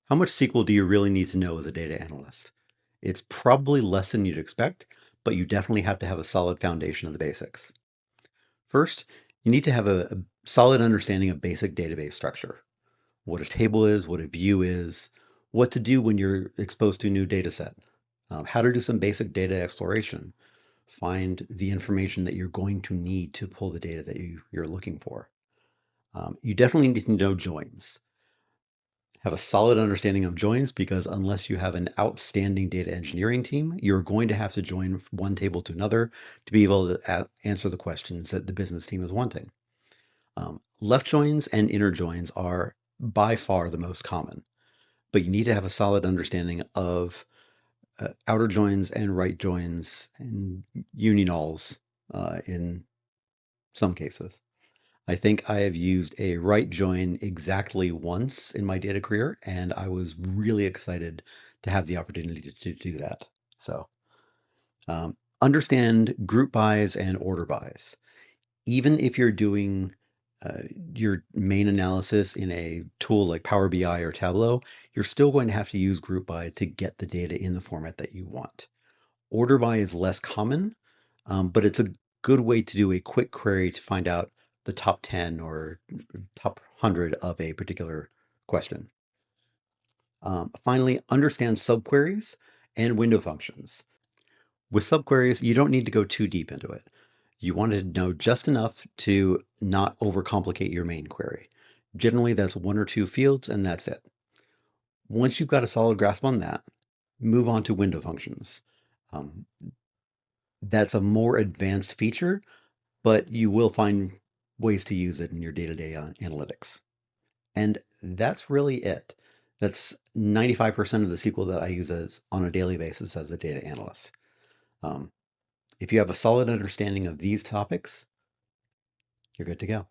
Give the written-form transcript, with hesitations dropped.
How much SQL do you really need to know as a data analyst? It's probably less than you'd expect, but you definitely have to have a solid foundation of the basics. First, you need to have a solid understanding of basic database structure, what a table is, what a view is, what to do when you're exposed to a new data set, how to do some basic data exploration, find the information that you're going to need to pull the data that you're looking for. You definitely need to know joins. Have a solid understanding of joins because unless you have an outstanding data engineering team, you're going to have to join one table to another to be able to answer the questions that the business team is wanting. Left joins and inner joins are by far the most common, but you need to have a solid understanding of outer joins and right joins and union-alls in some cases. I think I have used a right join exactly once in my data career, and I was really excited to have the opportunity to do that. So, understand group buys and order buys. Even if you're doing uh, your main analysis in a tool like Power BI or Tableau, you're still going to have to use group by to get the data in the format that you want. Order by is less common, but it's a good way to do a quick query to find out the top 10 or top 100 of a particular question. Finally, understand subqueries and window functions. With subqueries, you don't need to go too deep into it. You want to know just enough to not overcomplicate your main query. Generally, that's one or two fields, and that's it. Once you've got a solid grasp on that, move on to window functions. Um, that's a more advanced feature, but you will find ways to use it in your day-to-day analytics. And that's really it. That's 95% of the SQL that I use as on a daily basis as a data analyst. Um, if you have a solid understanding of these topics, you're good to go.